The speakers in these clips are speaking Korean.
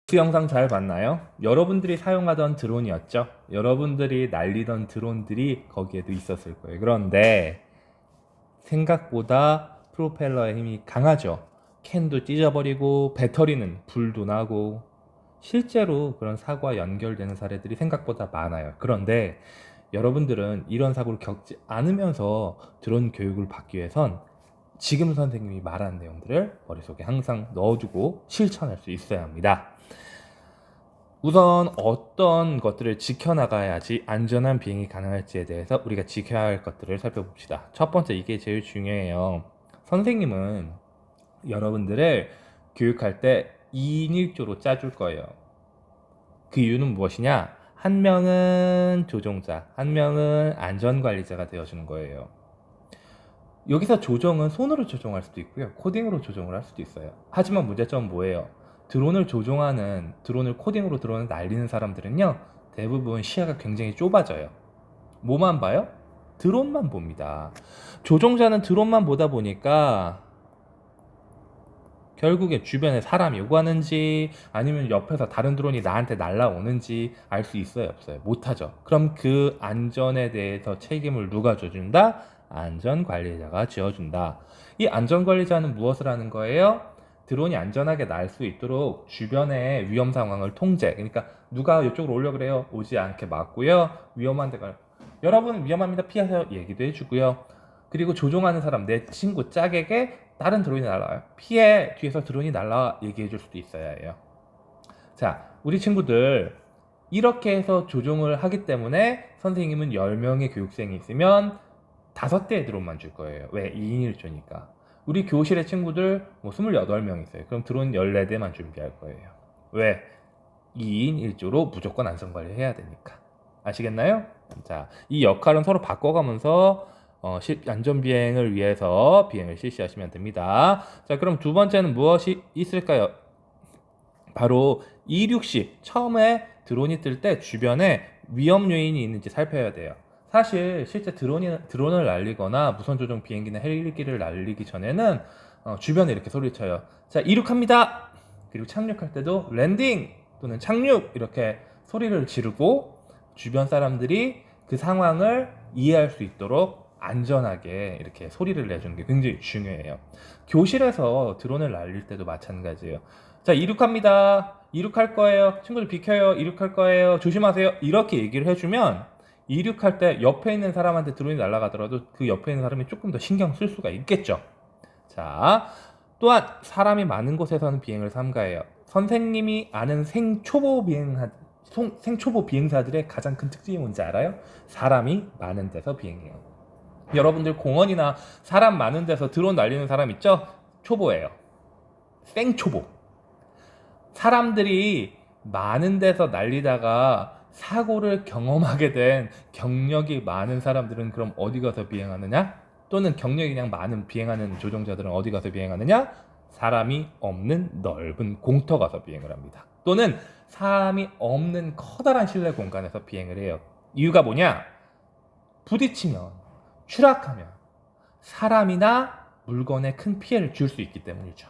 그 영상 잘 봤나요? 여러분들이 사용하던 드론이었죠? 여러분들이 날리던 드론들이 거기에도 있었을 거예요. 그런데 생각보다 프로펠러의 힘이 강하죠. 캔도 찢어버리고 배터리는 불도 나고 실제로 그런 사고와 연결되는 사례들이 생각보다 많아요. 그런데 여러분들은 이런 사고를 겪지 않으면서 드론 교육을 받기 위해선 지금 선생님이 말한 내용들을 머릿속에 항상 넣어두고 실천할 수 있어야 합니다. 우선 어떤 것들을 지켜나가야지 안전한 비행이 가능할지에 대해서 우리가 지켜야 할 것들을 살펴봅시다. 첫 번째, 이게 제일 중요해요. 선생님은 여러분들을 교육할 때 2인 1조로 짜줄 거예요. 그 이유는 무엇이냐? 한 명은 조종자, 한 명은 안전관리자가 되어주는 거예요. 여기서 조정은 손으로 조종할 수도 있고요, 코딩으로 조정을 할 수도 있어요. 하지만 문제점은 뭐예요? 드론을 코딩으로 드론을 날리는 사람들은요, 대부분 시야가 굉장히 좁아져요. 뭐만 봐요? 드론만 봅니다. 조종자는 드론만 보다 보니까 결국에 주변에 사람이 오가는지 아니면 옆에서 다른 드론이 나한테 날라오는지 알 수 있어요, 없어요? 못하죠. 그럼 그 안전에 대해서 책임을 누가 져준다? 안전관리자가 지어준다. 이 안전관리자는 무엇을 하는 거예요? 드론이 안전하게 날 수 있도록 주변의 위험 상황을 통제, 그러니까 누가 이쪽으로 오려고 그래요, 오지 않게 막고요, 위험한 데가 여러분 위험합니다, 피하세요 얘기도 해주고요. 그리고 조종하는 사람, 내 친구 짝에게 다른 드론이 날라와요, 피해, 뒤에서 드론이 날라와 얘기해 줄 수도 있어야 해요. 자, 우리 친구들 이렇게 해서 조종을 하기 때문에 선생님은 10명의 교육생이 있으면 5대의 드론만 줄 거예요. 왜? 2인 1조니까. 우리 교실의 친구들 뭐 28명 있어요. 그럼 드론 14대만 준비할 거예요. 왜? 2인 1조로 무조건 안전관리 해야 되니까. 아시겠나요? 자, 이 역할은 서로 바꿔가면서 안전비행을 위해서 비행을 실시하시면 됩니다. 자, 그럼 두 번째는 무엇이 있을까요? 바로 이륙시, 처음에 드론이 뜰 때 주변에 위험 요인이 있는지 살펴야 돼요. 사실 실제 드론을 날리거나 무선 조종 비행기나 헬기를 날리기 전에는 주변에 이렇게 소리쳐요. 자, 이륙합니다. 그리고 착륙할 때도 랜딩 또는 착륙 이렇게 소리를 지르고 주변 사람들이 그 상황을 이해할 수 있도록 안전하게 이렇게 소리를 내주는 게 굉장히 중요해요. 교실에서 드론을 날릴 때도 마찬가지예요. 자, 이륙합니다. 이륙할 거예요. 친구들 비켜요. 이륙할 거예요. 조심하세요. 이렇게 얘기를 해주면 이륙할 때 옆에 있는 사람한테 드론이 날아가더라도 그 옆에 있는 사람이 조금 더 신경 쓸 수가 있겠죠. 자, 또한 사람이 많은 곳에서는 비행을 삼가해요. 선생님이 아는 생초보 비행사들의 가장 큰 특징이 뭔지 알아요? 사람이 많은 데서 비행해요. 여러분들 공원이나 사람 많은 데서 드론 날리는 사람 있죠? 초보예요. 생초보. 사람들이 많은 데서 날리다가 사고를 경험하게 된 경력이 많은 사람들은 그럼 어디 가서 비행하느냐? 또는 경력이 그냥 많은 비행하는 조종자들은 어디 가서 비행하느냐? 사람이 없는 넓은 공터 가서 비행을 합니다. 또는 사람이 없는 커다란 실내 공간에서 비행을 해요. 이유가 뭐냐? 부딪히면, 추락하면 사람이나 물건에 큰 피해를 줄 수 있기 때문이죠.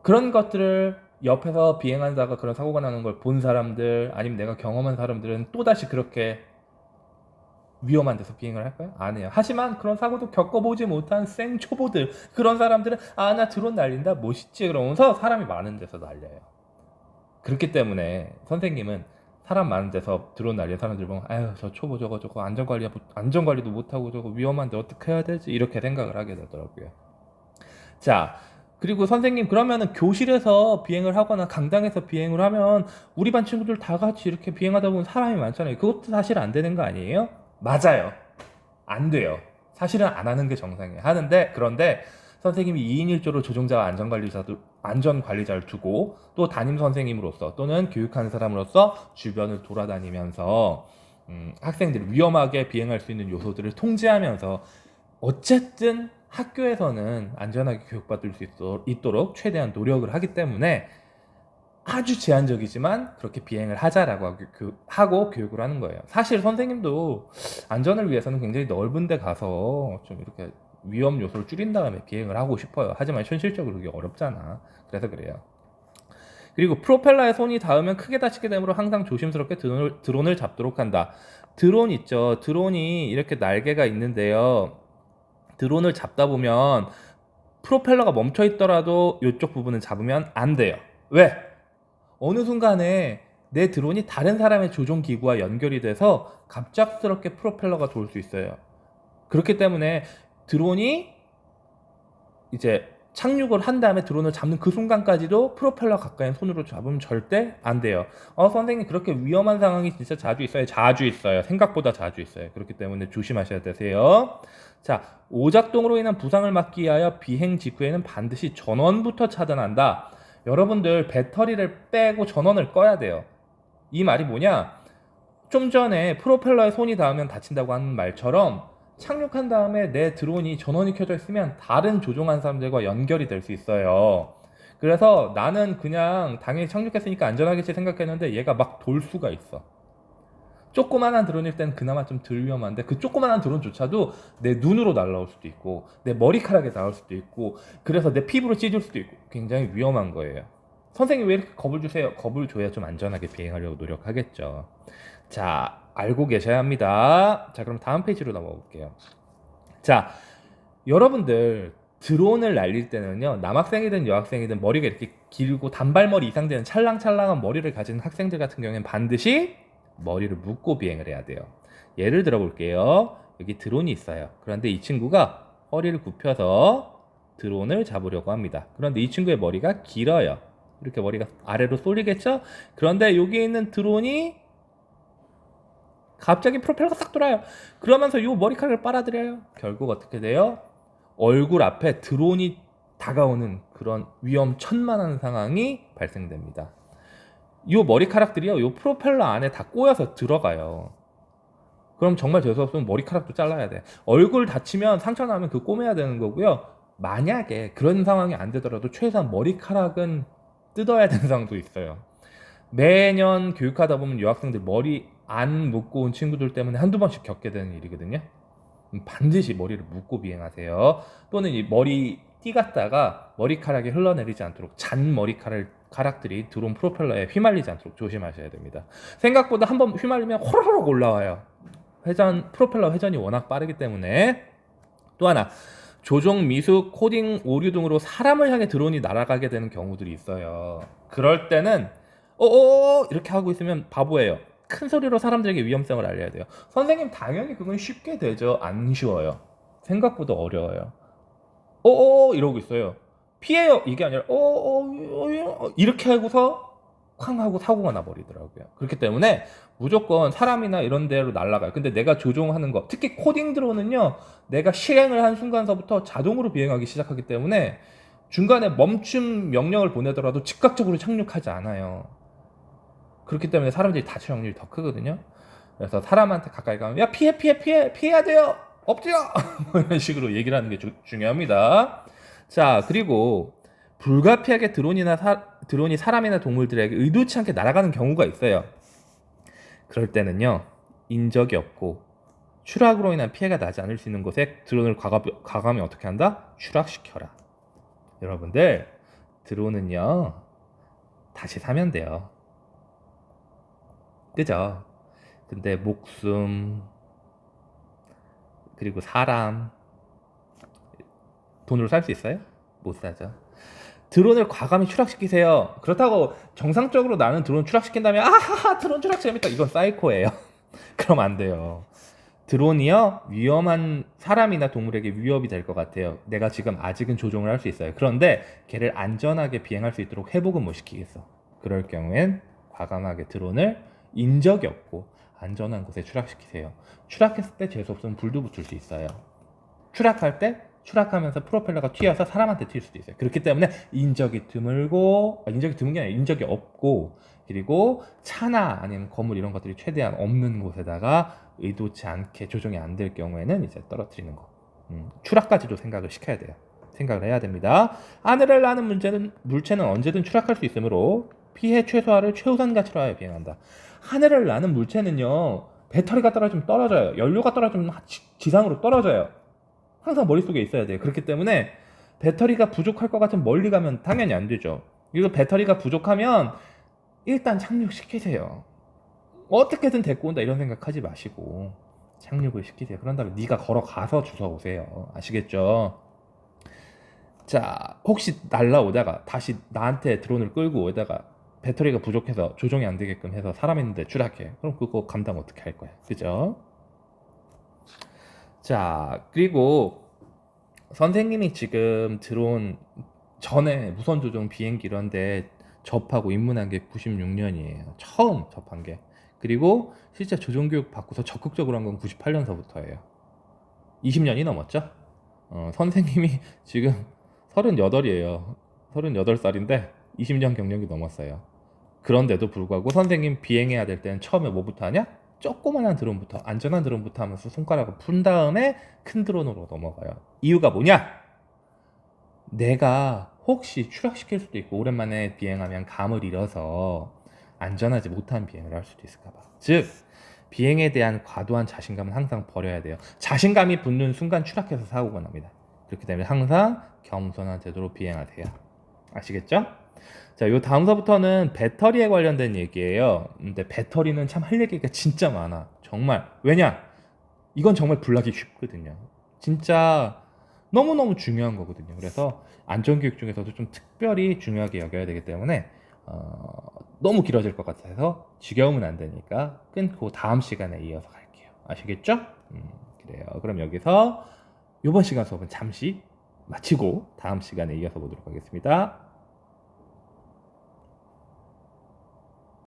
그런 것들을 옆에서 비행하다가 그런 사고가 나는 걸 본 사람들, 아니면 내가 경험한 사람들은 또다시 그렇게 위험한 데서 비행을 할까요? 안 해요. 하지만 그런 사고도 겪어보지 못한 생초보들, 그런 사람들은 나 드론 날린다 멋있지 그러면서 사람이 많은 데서 날려요. 그렇기 때문에 선생님은 사람 많은 데서 드론 날리는 사람들 보면 아유, 저 초보 저거 안전관리도 못하고 저거 위험한데 어떻게 해야 되지? 이렇게 생각을 하게 되더라고요. 자, 그리고 선생님, 그러면은 교실에서 비행을 하거나 강당에서 비행을 하면 우리 반 친구들 다 같이 이렇게 비행하다 보면 사람이 많잖아요. 그것도 사실 안 되는 거 아니에요? 맞아요. 안 돼요. 사실은 안 하는 게 정상이에요. 하는데, 그런데 선생님이 2인 1조로 조종자와 안전관리자를 두고 또 담임 선생님으로서 또는 교육하는 사람으로서 주변을 돌아다니면서 학생들이 위험하게 비행할 수 있는 요소들을 통제하면서 어쨌든 학교에서는 안전하게 교육받을 수 있도록 최대한 노력을 하기 때문에 아주 제한적이지만 그렇게 비행을 하자라고 하고 교육을 하는 거예요. 사실 선생님도 안전을 위해서는 굉장히 넓은 데 가서 좀 이렇게 위험 요소를 줄인 다음에 비행을 하고 싶어요. 하지만 현실적으로 그게 어렵잖아. 그래서 그래요. 그리고 프로펠러에 손이 닿으면 크게 다치게 되므로 항상 조심스럽게 드론을 잡도록 한다. 드론 있죠. 드론이 이렇게 날개가 있는데요. 드론을 잡다 보면 프로펠러가 멈춰 있더라도 이쪽 부분은 잡으면 안 돼요. 왜? 어느 순간에 내 드론이 다른 사람의 조종 기구와 연결이 돼서 갑작스럽게 프로펠러가 돌 수 있어요. 그렇기 때문에 드론이 이제 착륙을 한 다음에 드론을 잡는 그 순간까지도 프로펠러 가까이 손으로 잡으면 절대 안 돼요. 선생님 그렇게 위험한 상황이 진짜 자주 있어요. 자주 있어요. 생각보다 자주 있어요. 그렇기 때문에 조심하셔야 되세요. 자, 오작동으로 인한 부상을 막기 위하여 비행 직후에는 반드시 전원부터 차단한다. 여러분들 배터리를 빼고 전원을 꺼야 돼요. 이 말이 뭐냐? 좀 전에 프로펠러에 손이 닿으면 다친다고 하는 말처럼 착륙한 다음에 내 드론이 전원이 켜져 있으면 다른 조종한 사람들과 연결이 될 수 있어요. 그래서 나는 그냥 당연히 착륙했으니까 안전하겠지 생각했는데 얘가 막 돌 수가 있어. 조그만한 드론일 땐 그나마 좀 덜 위험한데 그 조그만한 드론조차도 내 눈으로 날아올 수도 있고 내 머리카락에 닿을 수도 있고 그래서 내 피부로 찢을 수도 있고 굉장히 위험한 거예요. 선생님 왜 이렇게 겁을 주세요? 겁을 줘야 좀 안전하게 비행하려고 노력하겠죠. 자, 알고 계셔야 합니다. 자, 그럼 다음 페이지로 넘어가 볼게요. 자, 여러분들 드론을 날릴 때는요, 남학생이든 여학생이든 머리가 이렇게 길고 단발머리 이상 되는 찰랑찰랑한 머리를 가진 학생들 같은 경우에는 반드시 머리를 묶고 비행을 해야 돼요. 예를 들어 볼게요. 여기 드론이 있어요. 그런데 이 친구가 허리를 굽혀서 드론을 잡으려고 합니다. 그런데 이 친구의 머리가 길어요. 이렇게 머리가 아래로 쏠리겠죠? 그런데 여기 있는 드론이 갑자기 프로펠러가 싹 돌아요. 그러면서 이 머리카락을 빨아들여요. 결국 어떻게 돼요? 얼굴 앞에 드론이 다가오는 그런 위험천만한 상황이 발생됩니다. 이 머리카락들이요, 이 프로펠러 안에 다 꼬여서 들어가요. 그럼 정말 재수없으면 머리카락도 잘라야 돼. 얼굴 다치면 상처 나면 그 꼬매야 되는 거고요. 만약에 그런 상황이 안 되더라도 최소한 머리카락은 뜯어야 되는 상황도 있어요. 매년 교육하다 보면 여학생들 머리 안 묶고 온 친구들 때문에 한두 번씩 겪게 되는 일이거든요. 반드시 머리를 묶고 비행하세요. 또는 이 머리 띠 갔다가 머리카락이 흘러내리지 않도록 잔 머리카락들이 드론 프로펠러에 휘말리지 않도록 조심하셔야 됩니다. 생각보다 한번 휘말리면 호로록 올라와요. 프로펠러 회전이 워낙 빠르기 때문에. 또 하나, 조종 미숙, 코딩 오류 등으로 사람을 향해 드론이 날아가게 되는 경우들이 있어요. 그럴 때는 이렇게 하고 있으면 바보예요. 큰 소리로 사람들에게 위험성을 알려야 돼요. 선생님 당연히 그건 쉽게 되죠. 안 쉬워요. 생각보다 어려워요. 이러고 있어요. 피해요. 이게 아니라 이렇게 하고서 쾅 하고 사고가 나버리더라고요. 그렇기 때문에 무조건 사람이나 이런 데로 날아가요. 근데 내가 조종하는 거, 특히 코딩 드론은요, 내가 실행을 한 순간서부터 자동으로 비행하기 시작하기 때문에 중간에 멈춤 명령을 보내더라도 즉각적으로 착륙하지 않아요. 그렇기 때문에 사람들이 다칠 확률이 더 크거든요. 그래서 사람한테 가까이 가면 야 피해야 돼요. 엎드려. 이런 식으로 얘기를 하는 게 중요합니다. 자, 그리고 불가피하게 드론이 사람이나 동물들에게 의도치 않게 날아가는 경우가 있어요. 그럴 때는요, 인적이 없고 추락으로 인한 피해가 나지 않을 수 있는 곳에 드론을 과감히 어떻게 한다? 추락시켜라. 여러분들 드론은요, 다시 사면 돼요. 그죠? 근데 목숨 그리고 사람 돈으로 살 수 있어요? 못 사죠. 드론을 과감히 추락시키세요. 그렇다고 정상적으로 나는 드론 추락시킨다면 아하하 드론 추락 재밌다, 이건 사이코예요. 그럼 안 돼요. 드론이요, 위험한 사람이나 동물에게 위협이 될 것 같아요. 내가 지금 아직은 조종을 할 수 있어요. 그런데 걔를 안전하게 비행할 수 있도록 회복은 못 시키겠어. 그럴 경우엔 과감하게 드론을 인적이 없고 안전한 곳에 추락시키세요. 추락했을 때 재수없으면 불도 붙을 수 있어요. 추락할 때 추락하면서 프로펠러가 튀어서 사람한테 튈 수도 있어요. 그렇기 때문에 인적이 드문 게 아니라 인적이 없고, 그리고 차나 아니면 건물 이런 것들이 최대한 없는 곳에다가 의도치 않게 조종이 안 될 경우에는 이제 떨어뜨리는 거. 추락까지도 생각을 시켜야 돼요. 생각을 해야 됩니다. 하늘을 나는 물체는 언제든 추락할 수 있으므로 피해 최소화를 최우선 가치로 하여 비행한다. 하늘을 나는 물체는요, 배터리가 떨어지면 떨어져요. 연료가 떨어지면 지상으로 떨어져요. 항상 머릿속에 있어야 돼요. 그렇기 때문에 배터리가 부족할 것 같으면 멀리 가면 당연히 안 되죠. 그리고 배터리가 부족하면 일단 착륙시키세요. 어떻게든 데리고 온다 이런 생각하지 마시고 착륙을 시키세요. 그런 다음에 네가 걸어가서 주워 오세요. 아시겠죠? 자, 혹시 날라오다가 다시 나한테 드론을 끌고 오다가 배터리가 부족해서 조종이 안 되게끔 해서 사람 있는데 추락해. 그럼 그거 감당 어떻게 할 거야? 그죠? 자, 그리고 선생님이 지금 드론 전에 무선 조종 비행기 이런데 접하고 입문한 게 96년이에요. 처음 접한 게. 그리고 실제 조종 교육 받고서 적극적으로 한 건 98년서부터예요. 20년이 넘었죠? 선생님이 지금 38이에요. 38살인데 20년 경력이 넘었어요. 그런데도 불구하고 선생님 비행해야 될 때는 처음에 뭐부터 하냐? 조그만한 드론부터, 안전한 드론부터 하면서 손가락을 푼 다음에 큰 드론으로 넘어가요. 이유가 뭐냐? 내가 혹시 추락시킬 수도 있고 오랜만에 비행하면 감을 잃어서 안전하지 못한 비행을 할 수도 있을까봐. 즉 비행에 대한 과도한 자신감은 항상 버려야 돼요. 자신감이 붙는 순간 추락해서 사고가 납니다. 그렇기 때문에 항상 겸손한 태도로 비행하세요. 아시겠죠? 자, 요 다음서부터는 배터리에 관련된 얘기예요. 근데 배터리는 참 할 얘기가 진짜 많아. 정말. 왜냐? 이건 정말 불나기 쉽거든요. 진짜 너무너무 중요한 거거든요. 그래서 안전교육 중에서도 좀 특별히 중요하게 여겨야 되기 때문에 너무 길어질 것 같아서 지겨우면 안 되니까 끊고 다음 시간에 이어서 갈게요. 아시겠죠? 그래요. 그럼 여기서 이번 시간 수업은 잠시 마치고 다음 시간에 이어서 보도록 하겠습니다.